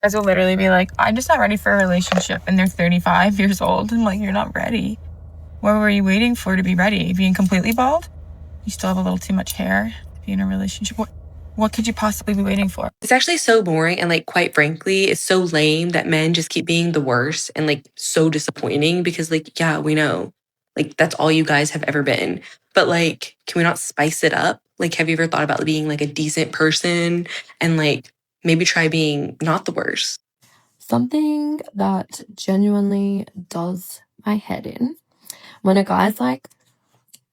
Guys will literally be like, I'm just not ready for a relationship, and they're 35 years old. I'm like, you're not ready. What were you waiting for to be ready? Being completely bald? You still have a little too much hair to be in a relationship? What could you possibly be waiting for? It's actually so boring, and like, quite frankly, it's so lame that men just keep being the worst and like so disappointing because like, yeah, we know. Like, that's all you guys have ever been. But like, can we not spice it up? Like, have you ever thought about being like a decent person and like maybe try being not the worst? Something that genuinely does my head in when a guy's like,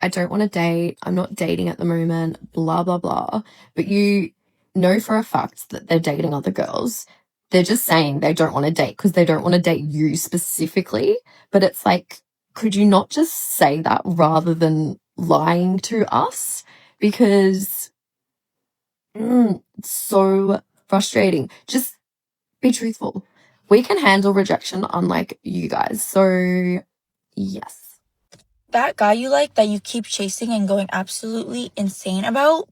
I don't want to date, I'm not dating at the moment, blah, blah, blah. But you know for a fact that they're dating other girls. They're just saying they don't want to date because they don't want to date you specifically. But it's like, could you not just say that rather than lying to us? Because it's so frustrating. Just be truthful. We can handle rejection unlike you guys. So, yes. That guy you like that you keep chasing and going absolutely insane about,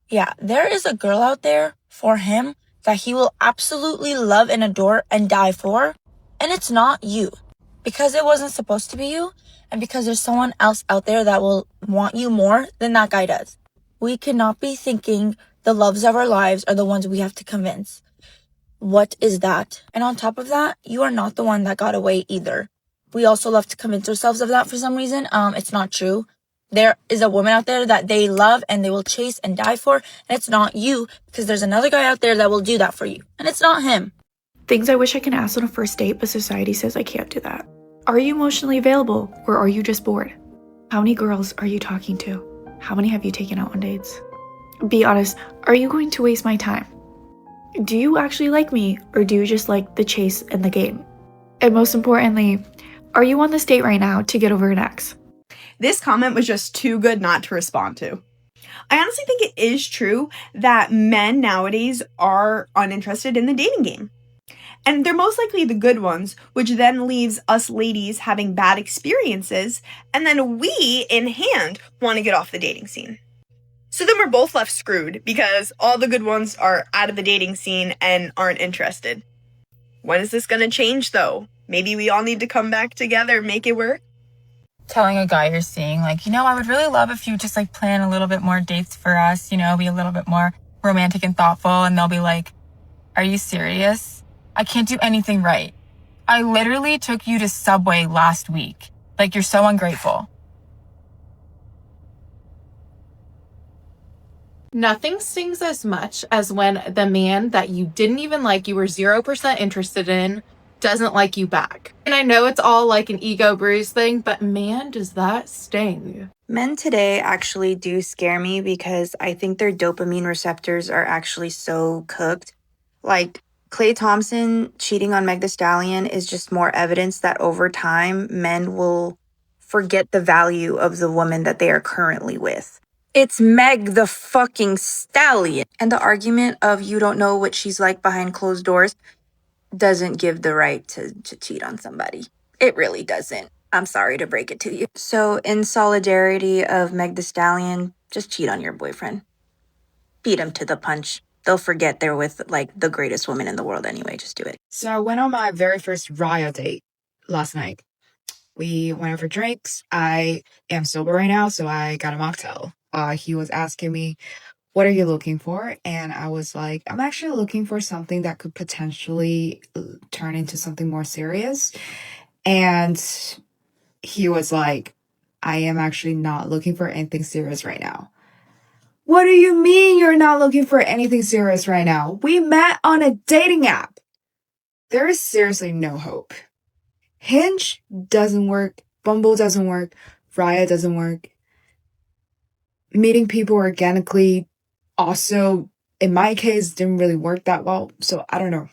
yeah, there is a girl out there for him that he will absolutely love and adore and die for. And it's not you. Because it wasn't supposed to be you. And because there's someone else out there that will want you more than that guy does. We cannot be thinking the loves of our lives are the ones we have to convince. What is that? And on top of that, you are not the one that got away either. We also love to convince ourselves of that for some reason. It's not true. There is a woman out there that they love and they will chase and die for, and it's not you, because there's another guy out there that will do that for you, and it's not him. Things I wish I can ask on a first date, but society says I can't do that. Are you emotionally available, or are you just bored? How many girls are you talking to? How many have you taken out on dates? Be honest, are you going to waste my time? Do you actually like me, or do you just like the chase and the game? And most importantly, are you on this date right now to get over an ex? This comment was just too good not to respond to. I honestly think it is true that men nowadays are uninterested in the dating game. And they're most likely the good ones, which then leaves us ladies having bad experiences, and then we, in hand, want to get off the dating scene. So then we're both left screwed because all the good ones are out of the dating scene and aren't interested. When is this going to change, though? Maybe we all need to come back together, make it work. Telling a guy you're seeing, like, you know, I would really love if you just like plan a little bit more dates for us, you know, be a little bit more romantic and thoughtful. And they'll be like, are you serious? I can't do anything right. I literally took you to Subway last week. Like, you're so ungrateful. Nothing stings as much as when the man that you didn't even like, you were 0% interested in, doesn't like you back. And I know it's all like an ego bruise thing, but man, does that sting. Men today actually do scare me because I think their dopamine receptors are actually so cooked. Like, Klay Thompson cheating on Meg Thee Stallion is just more evidence that over time, men will forget the value of the woman that they are currently with. It's Meg the fucking Stallion. And the argument of you don't know what she's like behind closed doors doesn't give the right to cheat on somebody. It really doesn't. I'm sorry to break it to you. So in solidarity of Meg Thee Stallion, just cheat on your boyfriend. Beat him to the punch. They'll forget they're with like the greatest woman in the world anyway. Just do it. So I went on my very first Raya date last night. We went out for drinks. I am sober right now, so I got a mocktail. He was asking me, what are you looking for? And I was like, I'm actually looking for something that could potentially turn into something more serious. And he was like, I am actually not looking for anything serious right now. What do you mean you're not looking for anything serious right now? We met on a dating app. There is seriously no hope. Hinge doesn't work. Bumble doesn't work. Raya doesn't work. Meeting people organically also, in my case, didn't really work that well. So I don't know.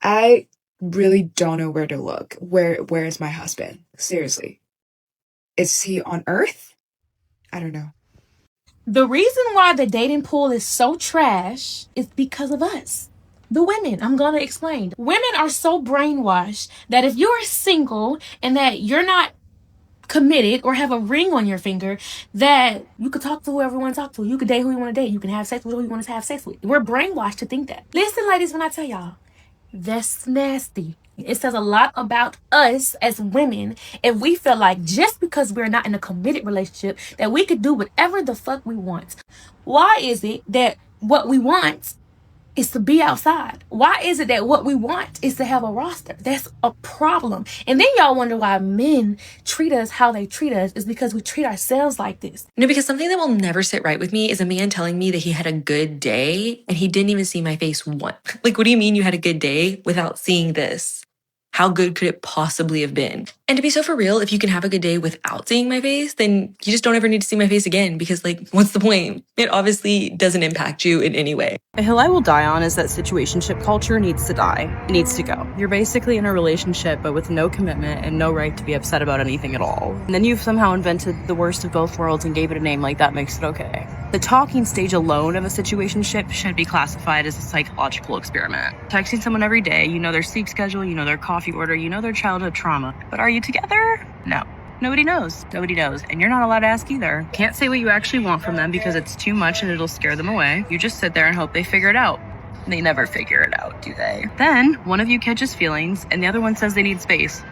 I really don't know where to look. Where is my husband? Seriously. Is he on Earth? I don't know. The reason why the dating pool is so trash is because of us. The women, I'm going to explain. Women are so brainwashed that if you're single and that you're not committed or have a ring on your finger, that you could talk to whoever you want to talk to. You could date who you want to date. You can have sex with who you want to have sex with. We're brainwashed to think that. Listen, ladies, when I tell y'all, That's nasty. It says a lot about us as women if we feel like just because we're not in a committed relationship that we could do whatever the fuck we want. Why is it that what we want is to be outside? Why is it that what we want is to have a roster? That's a problem. And then y'all wonder why men treat us how they treat us is because we treat ourselves like this. No, because something that will never sit right with me is a man telling me that he had a good day and he didn't even see my face once. Like, what do you mean you had a good day without seeing this? How good could it possibly have been? And to be so for real, if you can have a good day without seeing my face, then you just don't ever need to see my face again because, like, what's the point? It obviously doesn't impact you in any way. A hill I will die on is that situationship culture needs to die. It needs to go. You're basically in a relationship, but with no commitment and no right to be upset about anything at all. And then you've somehow invented the worst of both worlds and gave it a name like that makes it okay. The talking stage alone of a situationship should be classified as a psychological experiment. Texting someone every day, you know their sleep schedule, you know their coffee order, you know their childhood trauma. But are you together? No. Nobody knows. Nobody knows. And you're not allowed to ask either. Can't say what you actually want from them because it's too much and it'll scare them away. You just sit there and hope they figure it out. They never figure it out, do they? Then, one of you catches feelings and the other one says they need space.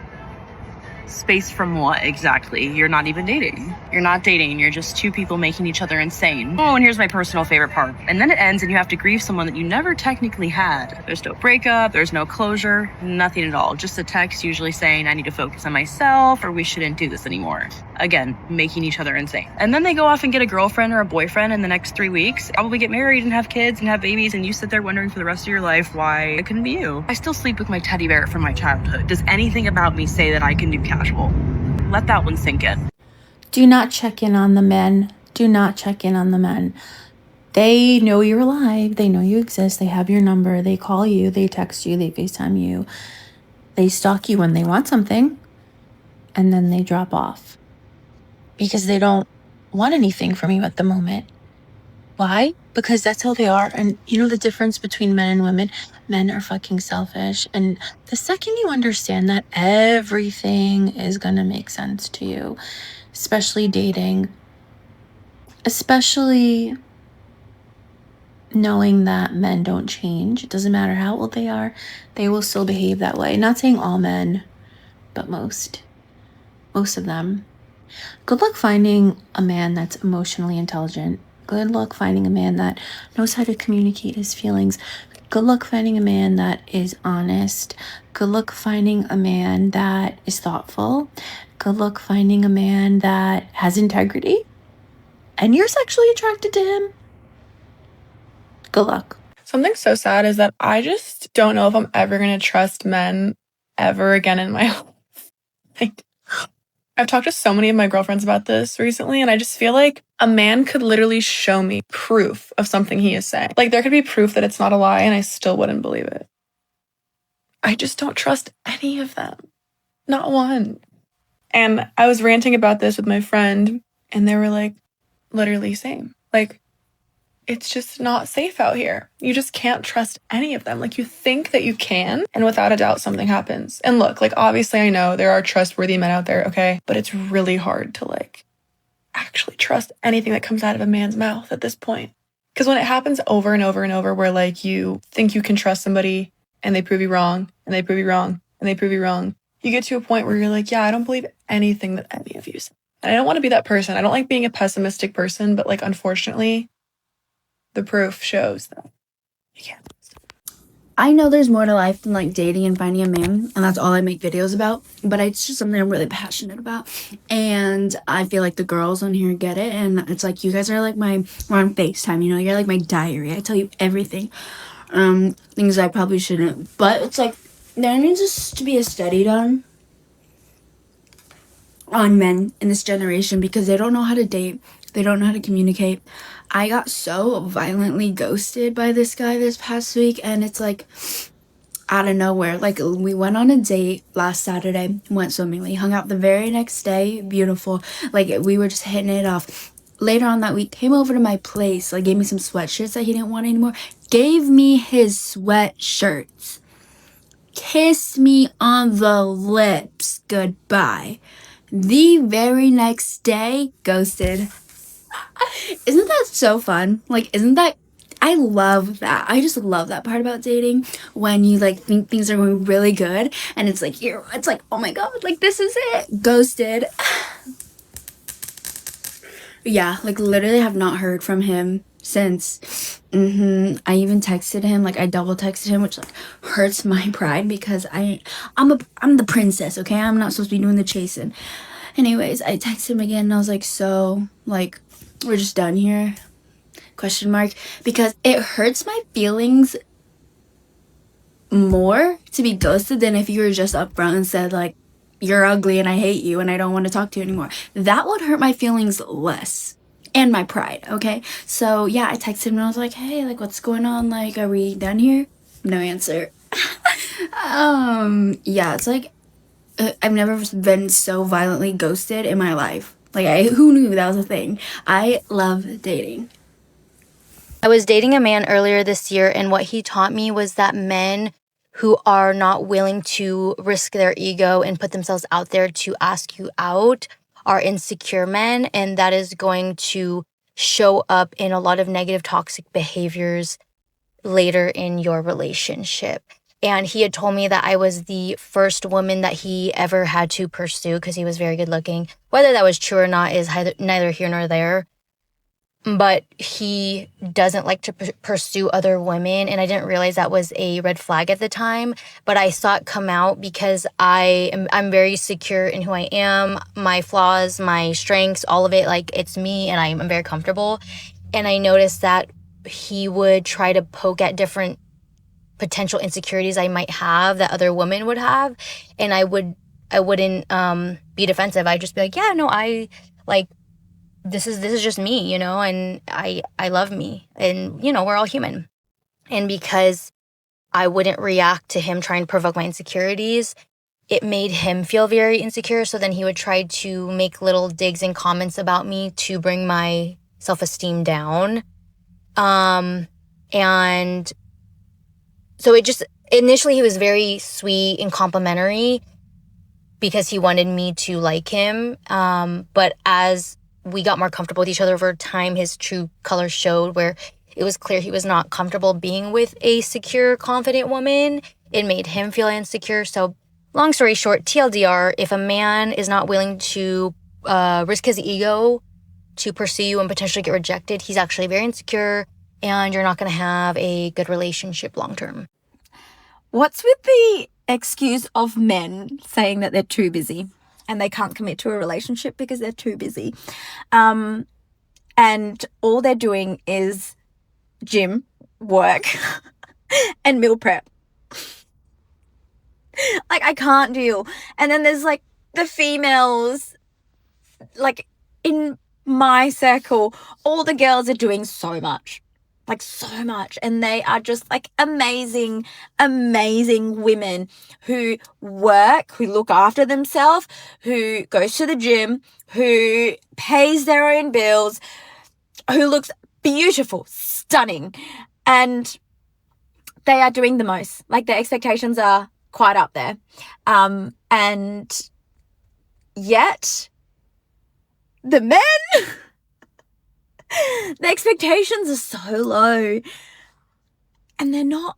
Space from what exactly? You're not even dating. You're not dating. You're just two people making each other insane. Oh, and here's my personal favorite part. And then it ends and you have to grieve someone that you never technically had. There's no breakup. There's no closure. Nothing at all. Just a text usually saying, I need to focus on myself or we shouldn't do this anymore. Again, making each other insane. And then they go off and get a girlfriend or a boyfriend in the next 3 weeks, probably get married and have kids and have babies, and you sit there wondering for the rest of your life why it couldn't be you. I still sleep with my teddy bear from my childhood. Does anything about me say that I can do casual? Let that one sink in. Do not check in on the men. Do not check in on the men. They know you're alive. They know you exist. They have your number. They call you. They text you. They FaceTime you. They stalk you when they want something. And then they drop off. Because they don't want anything from you at the moment. Why? Because that's how they are. And you know the difference between men and women? Men are fucking selfish. And the second you understand that, everything is gonna make sense to you. Especially dating. Especially knowing that men don't change. It doesn't matter how old they are. They will still behave that way. Not saying all men, but most. Most of them. Good luck finding a man that's emotionally intelligent. Good luck finding a man that knows how to communicate his feelings. Good luck finding a man that is honest. Good luck finding a man that is thoughtful. Good luck finding a man that has integrity. And you're sexually attracted to him. Good luck. Something so sad is that I just don't know if I'm ever going to trust men ever again in my life. Like, I've talked to so many of my girlfriends about this recently, and I just feel like a man could literally show me proof of something he is saying. Like, there could be proof that it's not a lie, and I still wouldn't believe it. I just don't trust any of them. Not one. And I was ranting about this with my friend, and they were like, literally same. Like, it's just not safe out here. You just can't trust any of them. Like, you think that you can, and without a doubt, something happens. And look, like, obviously I know there are trustworthy men out there, okay? But it's really hard to, like, actually trust anything that comes out of a man's mouth at this point. Because when it happens over and over and over, where, like, you think you can trust somebody, and they prove you wrong, and they prove you wrong, and they prove you wrong, you get to a point where you're like, yeah, I don't believe anything that any of you say. And I don't want to be that person. I don't like being a pessimistic person, but, like, unfortunately, the proof shows that you can't. I know there's more to life than like dating and finding a man, and that's all I make videos about, but it's just something I'm really passionate about, and I feel like the girls on here get it, and it's like you guys are like we're on FaceTime, you know, you're like my diary. I tell you everything, things I probably shouldn't, but it's like there needs to be a study done on men in this generation because they don't know how to date, they don't know how to communicate. I got so violently ghosted by this guy this past week, and it's like out of nowhere. Like, we went on a date last Saturday, went swimming, hung out the very next day, beautiful. Like, we were just hitting it off. Later on that week, came over to my place, like, gave me some sweatshirts that he didn't want anymore. Gave me his sweatshirts. Kissed me on the lips. Goodbye. The very next day, ghosted. Isn't that so fun? Like, isn't that I love that. I just love that part about dating, when you like think things are going really good and it's like it's like, oh my god, like this is it. Ghosted. Yeah, like literally have not heard from him since. I even texted him, like I double texted him, which like hurts my pride because I'm the princess, okay? I'm not supposed to be doing the chasing. Anyways, I texted him again and I was like, so like we're just done here? Question mark. Because it hurts my feelings more to be ghosted than if you were just upfront and said like, you're ugly and I hate you and I don't want to talk to you anymore. That would hurt my feelings less. And my pride, okay? So yeah, I texted him and I was like, hey, like what's going on? Like, are we done here? No answer. Yeah, it's like I've never been so violently ghosted in my life. Like who knew that was a thing? I love dating. I was dating a man earlier this year, and what he taught me was that men who are not willing to risk their ego and put themselves out there to ask you out are insecure men, and that is going to show up in a lot of negative toxic behaviors later in your relationship. And he had told me that I was the first woman that he ever had to pursue because he was very good looking. Whether that was true or not is neither here nor there. But he doesn't like to pursue other women, and I didn't realize that was a red flag at the time, but I saw it come out because I'm very secure in who I am, my flaws, my strengths, all of it. Like, it's me, and I'm very comfortable. And I noticed that he would try to poke at different potential insecurities I might have that other women would have, and I wouldn't be defensive. I'd just be like, yeah, no, I like, this is just me, you know, and I love me, and, you know, we're all human. And because I wouldn't react to him trying to provoke my insecurities, it made him feel very insecure. So then he would try to make little digs and comments about me to bring my self-esteem down. And so it just, initially he was very sweet and complimentary because he wanted me to like him. But as we got more comfortable with each other over time, his true colors showed, where it was clear he was not comfortable being with a secure, confident woman. It made him feel insecure. So long story short, TLDR, if a man is not willing to risk his ego to pursue you and potentially get rejected, he's actually very insecure, and you're not going to have a good relationship long term. What's with the excuse of men saying that they're too busy and they can't commit to a relationship because they're too busy? And all they're doing is gym, work, and meal prep. Like, I can't deal. And then there's like the females, like in my circle, all the girls are doing so much. Like, so much. And they are just like amazing, amazing women who work, who look after themselves, who goes to the gym, who pays their own bills, who looks beautiful, stunning. And they are doing the most. Like, their expectations are quite up there. And yet the men, the expectations are so low, and they're not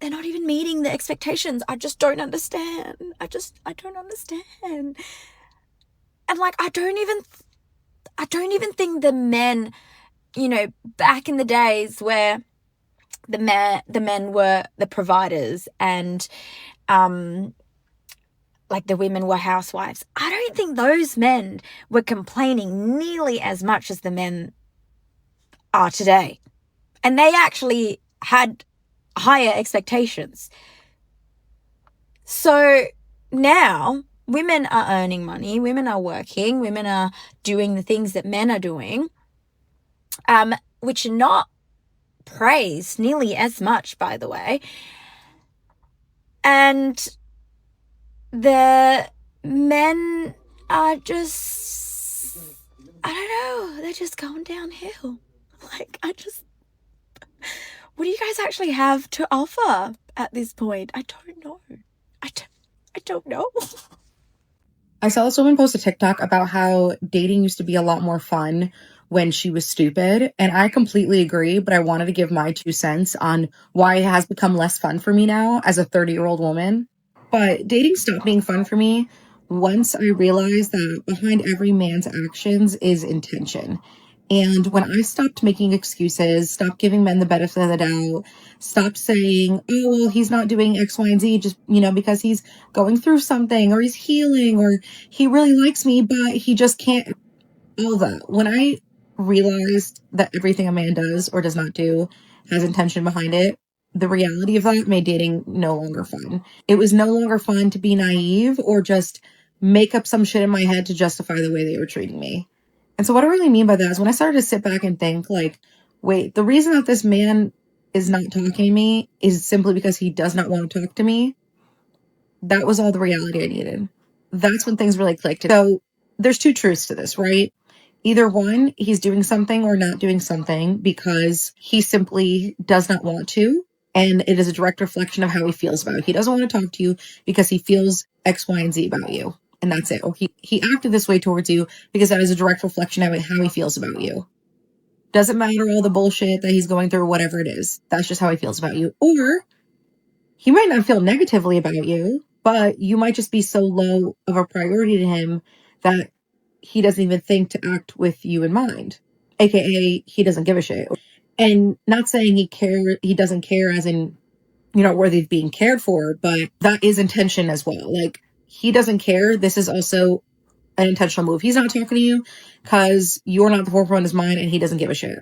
even meeting the expectations. I just don't understand. I don't understand. And like, I don't even think the men, you know, back in the days where the men were the providers and like the women were housewives, I don't think those men were complaining nearly as much as the men are today. And they actually had higher expectations. So now women are earning money, women are working, women are doing the things that men are doing, which are not praised nearly as much, by the way. And the men are just, I don't know, they're just going downhill. Like, what do you guys actually have to offer at this point? I don't know. I don't know. I saw this woman post a TikTok about how dating used to be a lot more fun when she was stupid. And I completely agree, but I wanted to give my 2 cents on why it has become less fun for me now as a 30-year-old woman. But dating stopped being fun for me once I realized that behind every man's actions is intention. And when I stopped making excuses, stopped giving men the benefit of the doubt, stopped saying, oh, well, he's not doing X, Y, and Z just, because he's going through something or he's healing or he really likes me, but he just can't, all that. When I realized that everything a man does or does not do has intention behind it, the reality of that made dating no longer fun. It was no longer fun to be naive or just make up some shit in my head to justify the way they were treating me. And so what I really mean by that is when I started to sit back and think, like, wait, the reason that this man is not talking to me is simply because he does not want to talk to me. That was all the reality I needed. That's when things really clicked. So there's 2 truths to this, right? Either one, he's doing something or not doing something because he simply does not want to. And it is a direct reflection of how he feels about it. He doesn't want to talk to you because he feels X, Y, and Z about you. And that's it. Or he acted this way towards you because that is a direct reflection of how he feels about you. Doesn't matter all the bullshit that he's going through, whatever it is. That's just how he feels about you. Or he might not feel negatively about you, but you might just be so low of a priority to him that he doesn't even think to act with you in mind. AKA, he doesn't give a shit. And not saying he doesn't care as in, worthy of being cared for, but that is intention as well. Like, he doesn't care. This is also an intentional move. He's not talking to you because you're not the forefront of his mind and he doesn't give a shit.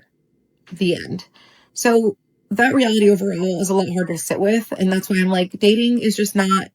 The end. So that reality overall is a lot harder to sit with. And that's why I'm like, dating is just not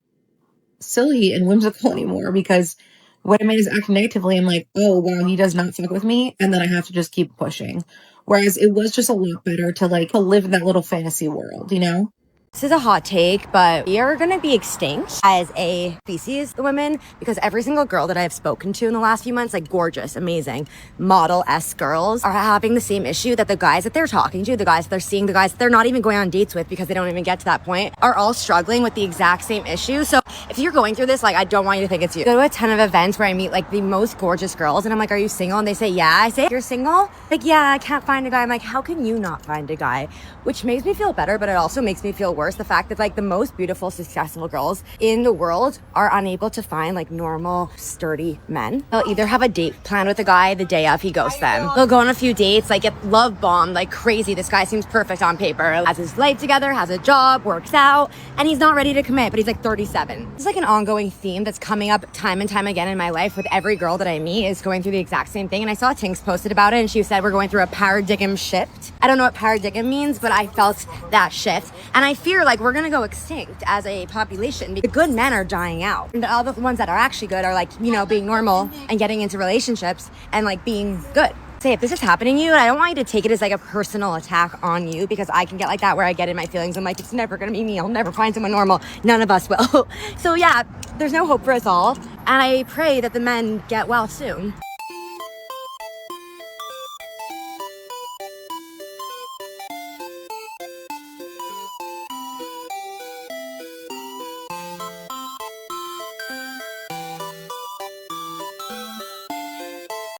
silly and whimsical anymore, because when a man is acting negatively, I'm like, oh, wow, he does not fuck with me. And then I have to just keep pushing. Whereas it was just a lot better to live in that little fantasy world, This is a hot take, but we are going to be extinct as a species, the women, because every single girl that I've spoken to in the last few months, like gorgeous, amazing, model-esque girls, are having the same issue that the guys that they're talking to, the guys that they're seeing, the guys that they're not even going on dates with because they don't even get to that point, are all struggling with the exact same issue. So if you're going through this, I don't want you to think it's you. I go to a ton of events where I meet the most gorgeous girls and I'm like, are you single? And they say, yeah. I say, you're single? Yeah, I can't find a guy. I'm like, how can you not find a guy? Which makes me feel better, but it also makes me feel worse. The fact that the most beautiful, successful girls in the world are unable to find normal, sturdy men. They'll either have a date planned with a guy the day of he ghosts them. They'll go on a few dates, get love bombed like crazy. This guy seems perfect on paper, has his life together, has a job, works out, and he's not ready to commit, but he's 37. It's an ongoing theme that's coming up time and time again in my life with every girl that I meet is going through the exact same thing. And I saw Tinks posted about it and she said we're going through a paradigm shift. I don't know what paradigm means, but I felt that shift. And I fear we're gonna go extinct as a population because the good men are dying out. And all the ones that are actually good are being normal and getting into relationships and being good. Say if this is happening to you, and I don't want you to take it as a personal attack on you, because I can get that where I get in my feelings. I'm it's never gonna be me. I'll never find someone normal. None of us will. So yeah, there's no hope for us all. And I pray that the men get well soon.